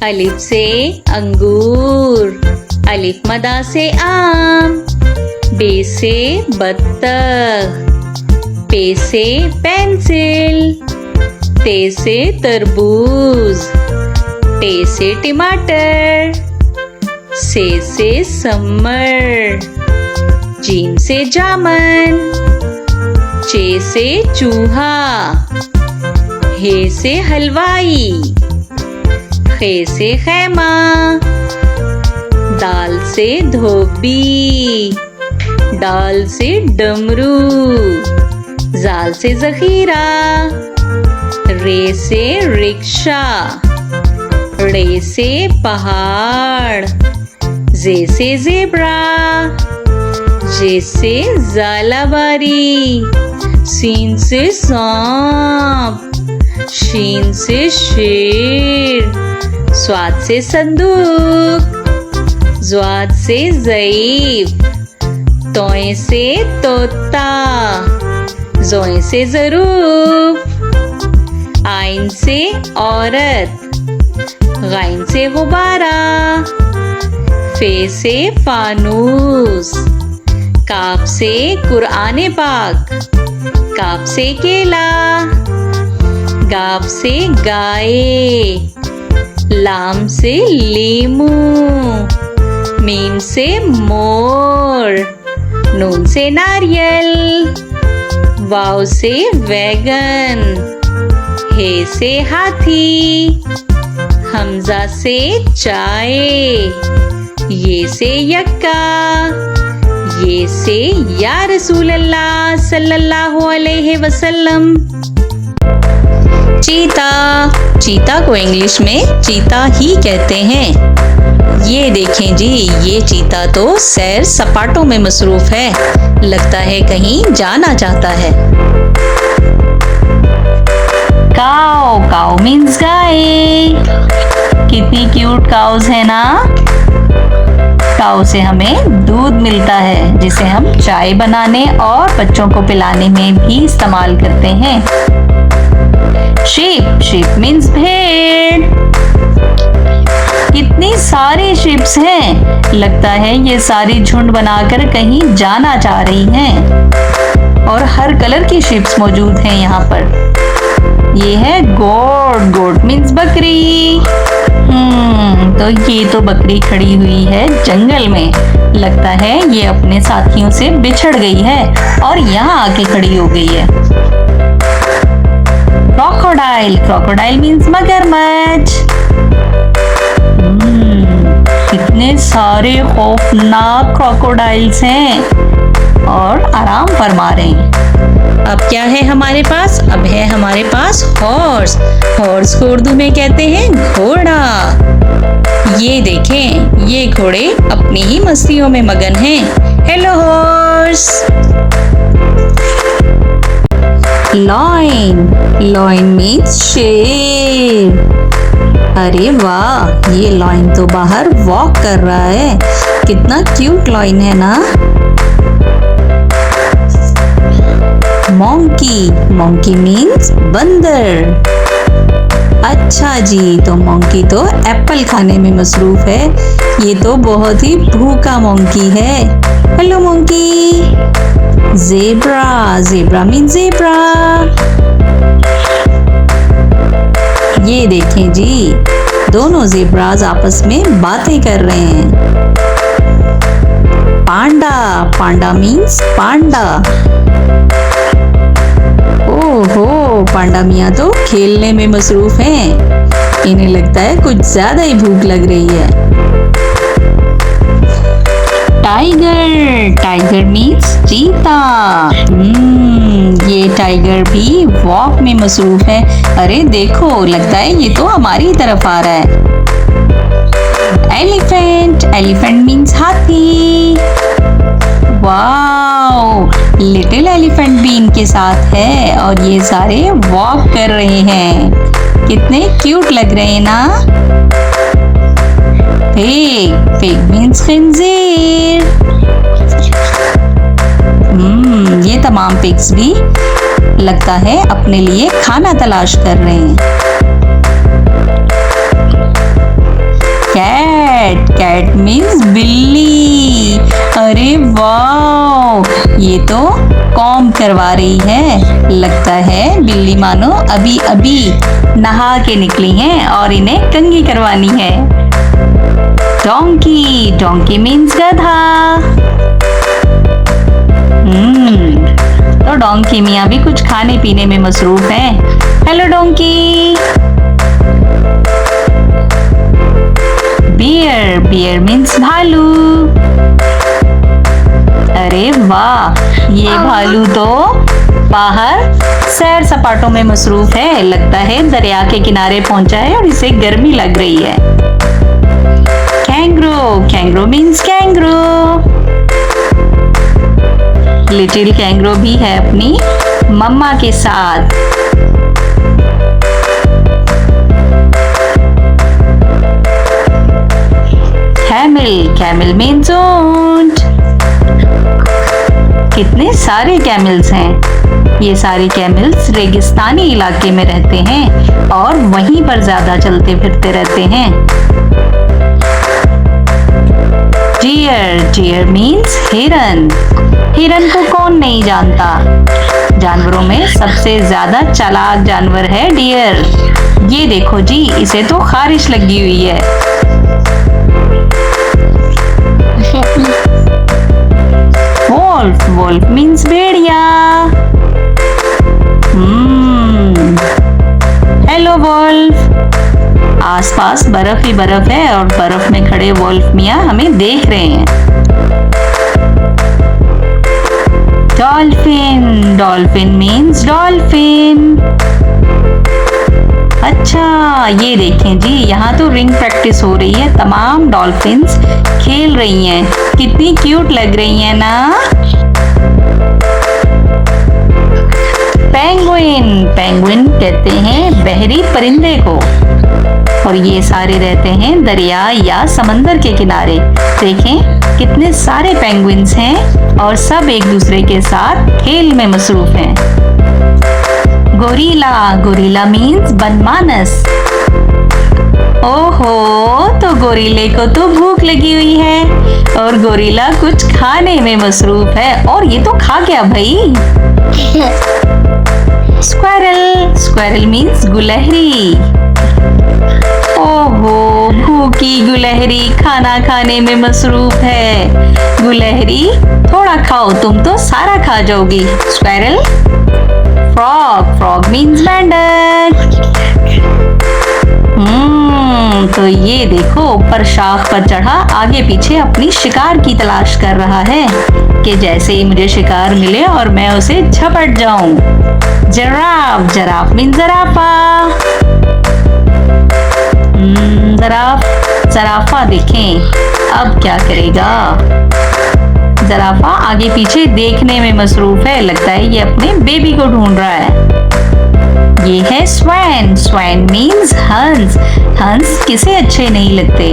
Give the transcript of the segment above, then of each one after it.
अलिफ से अंगूर, अलिफ मदा से आम, बे से बत्तख, पे से पेंसिल, ते से तरबूज, टे से टमाटर, से समर, जीम से जामन, चे से चूहा, हे से हलवाई, खे से खैमा, दाल से धोबी, डाल से डमरू, जाल से जखीरा, रे से रिक्शा, रे से पहाड़, जे से जेब्रा, जे से जालाबारी, सीन से सांप, शीन से शेर, स्वाद से संदूक, ज्वाद से ज़ईफ, तोए से तोता, जोए से ज़रूफ, आइन से औरत, गाइन से गुब्बारा, फे से फानूस, काफ से कुरान पाक, काफ से केला, गाफ से गाय, लाम से लीमू, मीम से मोर, नून से नारियल, वाव से वैगन, हे से हाथी, हमजा से चाय, ये से यक्का, ये से या रसूल अल्लाह सल्लल्लाहु अलैहि वसल्लम। चीता, चीता को इंग्लिश में चीता ही कहते हैं। ये देखें जी, ये चीता तो सैर सपाटों में मसरूफ है, लगता है कहीं जाना चाहता है। काऊ, काऊ मीन्स गाय। कितनी क्यूट काउस है ना। काऊ से हमें दूध मिलता है, जिसे हम चाय बनाने और बच्चों को पिलाने में भी इस्तेमाल करते हैं। शीप, शीप मीन्स भेड़। कितनी सारी शीप्स हैं, लगता है ये सारी झुंड बनाकर कहीं जाना चाह रही हैं। और हर कलर की शीप्स मौजूद हैं यहाँ पर। ये है गोट, गोट मीन्स बकरी। तो ये तो बकरी खड़ी हुई है जंगल में, लगता है ये अपने साथियों से बिछड़ गई है और यहाँ आके खड़ी हो गई है। क्रोकोडाइल, क्रोकोडाइल मीन्स मगरमच्छ। कितने सारे खौफनाक क्रोकोडाइल्स हैं और आराम फरमा रहे हैं। अब क्या है हमारे पास? अब है हमारे पास हॉर्स। हॉर्स को उर्दू में कहते हैं घोड़ा। ये देखें, ये घोड़े अपनी ही मस्तियों में मगन हैं। Hello horse. Lion, lion means शेर। अरे वाह, ये लॉयन तो बाहर वॉक कर रहा है। कितना क्यूट लॉयन है ना। मोंकी, मोंकी मीन्स बंदर। अच्छा जी, तो मोंकी तो एप्पल खाने में मसरूफ है। ये तो बहुत ही भूखा मोंकी है। Hello monkey. Zebra, zebra means zebra. ये देखें जी, दोनों ज़ेब्राज आपस में बातें कर रहे हैं। पांडा, पांडा मीन्स पांडा। ओहो, पांडा मियाँ तो खेलने में मसरूफ हैं। इन्हें लगता है कुछ ज्यादा ही भूख लग रही है। टाइगर, टाइगर मीन्स चीता। ये टाइगर भी वॉक में मसरूफ है। अरे देखो, लगता है ये तो हमारी तरफ आ रहा है। एलिफेंट, एलिफेंट मीन्स हाथी। वाओ, लिटिल एलिफेंट भी इनके साथ है और ये सारे वॉक कर रहे हैं। कितने क्यूट लग रहे हैं ना। पिग, पिग मीन्स खंजीर। ये तमाम पिग्स भी लगता है अपने लिए खाना तलाश कर रहे हैं। कैट, कैट मीन्स बिल्ली। अरे वाह, ये तो कॉम्ब करवा रही है। लगता है बिल्ली मानो अभी अभी नहा के निकली हैं और इन्हें कंघी करवानी है। डोंकी, डोंकी मीन्स गधा। तो डोंकी मियाँ भी कुछ खाने पीने में मसरूफ हैं। Hello donkey. Bear, bear means भालू। अरे वाह, ये भालू तो बाहर सैर सपाटों में मसरूफ है। लगता है दरिया के किनारे पहुंचा है और इसे गर्मी लग रही है। Kangaroo, kangaroo means kangaroo. Little kangaroo भी है अपनी मम्मा के साथ। कैमल, कैमल मीन्स ऊंट। कितने सारे कैमल्स हैं। ये सारे कैमल्स रेगिस्तानी इलाके में रहते हैं और वहीं पर ज्यादा चलते फिरते रहते हैं। डियर, डियर मीन्स हिरन। हिरन को कौन नहीं जानता। जानवरों में सबसे ज्यादा चालाक जानवर है डियर। ये देखो जी, इसे तो खारिश लगी हुई है। वोल्फ, वोल्फ मीन्स भेड़िया। Hello wolf. आसपास बर्फ ही बर्फ है और बर्फ में खड़े वोल्फ मियाँ हमें देख रहे हैं। Dolphin, dolphin means dolphin. अच्छा, ये देखें जी, यहाँ तो रिंग प्रैक्टिस हो रही है। तमाम डॉल्फिन्स खेल रही हैं। कितनी क्यूट लग रही हैं ना। पेंगुइन, पेंगुइन कहते हैं बहरी परिंदे को और ये सारे रहते हैं दरिया या समंदर के किनारे। देखें कितने सारे पेंगुइन्स हैं और सब एक दूसरे के साथ खेल में मसरूफ हैं। गोरिल्ला, गोरिल्ला मीन्स बनमानस। ओहो, तो गोरिल्ले को तो भूख लगी हुई है और गोरिल्ला कुछ खाने में मसरूफ है। और ये तो खा गया भाई। स्क्वारल, स्क्वारल मीन्स गुलहरी। ओहो, भूखी गुलहरी खाना खाने में मसरूफ है। गुलहरी थोड़ा खाओ, तुम तो सारा खा जाओगी। स्क्वारल। फ्रॉग, फ्रॉग मीन्स मेंढक। तो ये देखो ऊपर शाख पर चढ़ा आगे पीछे अपनी शिकार की तलाश कर रहा है कि जैसे ही मुझे शिकार मिले और मैं उसे झपट जाऊं। जराफ, जराफ मीन्स जराफा। जराफ, जराफा देखें अब क्या करेगा। जराफा आगे पीछे देखने में मसरूफ है। लगता है ये अपने बेबी को ढूंढ रहा है। ये है स्वैन, स्वैन मीन्स हंस। हंस किसे अच्छे नहीं लगते।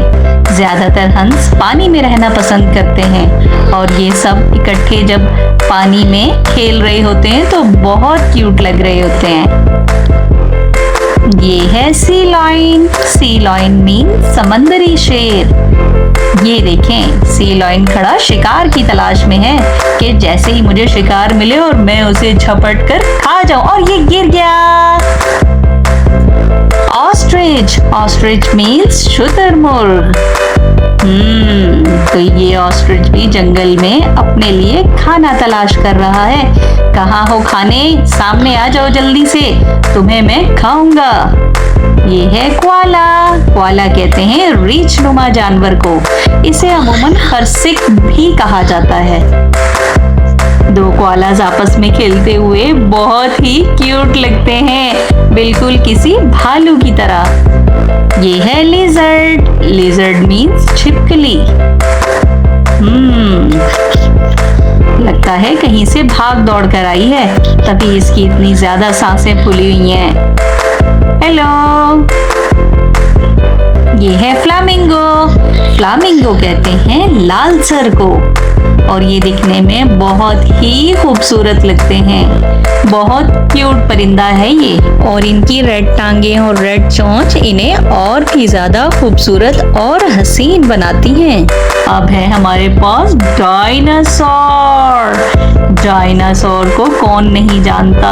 ज्यादातर हंस पानी में रहना पसंद करते हैं और ये सब इकट्ठे जब पानी में खेल रहे होते हैं तो बहुत क्यूट लग रहे होते हैं। ये है सी लॉयन, सी लॉयन मीन्स समंदरी शेर। ये देखें सी लॉयन खड़ा शिकार की तलाश में है कि जैसे ही मुझे शिकार मिले और मैं उसे झपट कर खा जाऊं। और ये गिर गया। ऑस्ट्रिच, ऑस्ट्रिच मीन्स शुतुरमुर्ग। तो ये ऑस्ट्रिच भी जंगल में अपने लिए खाना तलाश कर रहा है। कहाँ हो खाने, सामने आ जाओ जल्दी से, तुम्हें मैं खाऊंगा। ये है क्वाला, क्वाला कहते हैं रीछ नुमा जानवर को। इसे अमूमन खरसिक भी कहा जाता है। दो क्वालाज आपस में खेलते हुए बहुत ही क्यूट लगते हैं, बिल्कुल किसी भालू की तरह। ये है लिजर्ड, लिजर्ड मीन्स छिपकली। लगता है कहीं से भाग दौड़ कर आई है, तभी इसकी इतनी ज्यादा सांसें फूली हुई हैं। हेलो, ये है फ्लामिंगो, फ्लामिंगो कहते हैं लाल सर को। और ये दिखने में बहुत ही खूबसूरत लगते हैं। बहुत क्यूट परिंदा है ये और इनकी रेड टांगे और रेड चोंच इन्हें और भी ज्यादा खूबसूरत और हसीन बनाती हैं। अब है हमारे पास डायनासोर। डायनासोर को कौन नहीं जानता।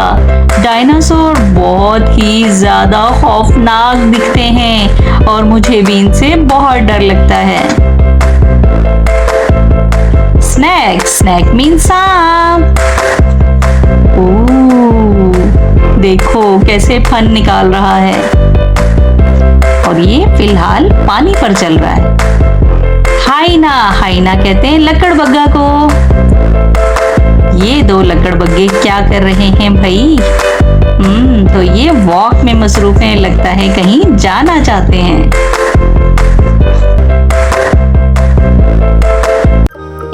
डायनासोर बहुत ही ज्यादा खौफनाक दिखते हैं और मुझे भी इनसे बहुत डर लगता है। स्नैक, स्नैक मीन्स सांप। देखो कैसे फन निकाल रहा है और ये फिलहाल पानी पर चल रहा है। हाइना, हाइना कहते हैं लकड़बग्गा को। ये दो लकड़बग्गे क्या कर रहे हैं भाई? तो ये वॉक में मसरूफ हैं, लगता है कहीं जाना चाहते हैं।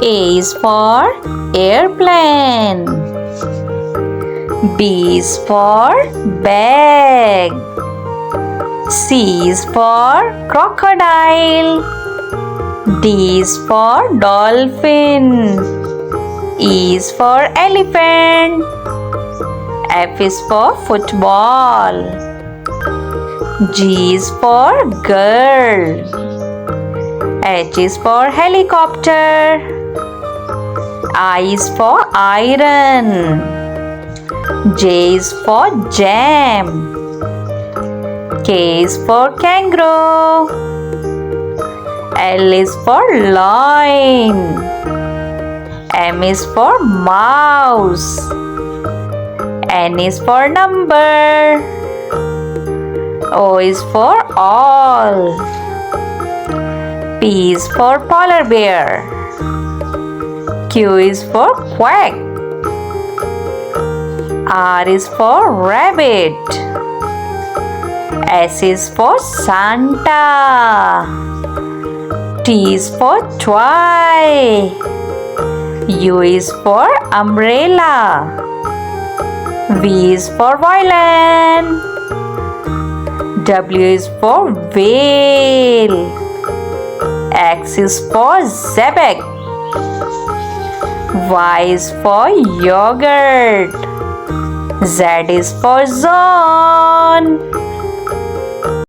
A is for airplane. B is for bag. C is for crocodile. D is for dolphin. E is for elephant. F is for football. G is for girl. H is for helicopter. I is for iron. J is for jam. K is for kangaroo. L is for lion. M is for mouse. N is for number. O is for all. P is for polar bear. Q is for quack. R is for rabbit. S is for Santa. T is for toy. U is for umbrella. V is for violin. W is for whale. X is for xebec. Y is for yogurt. Z is for zone.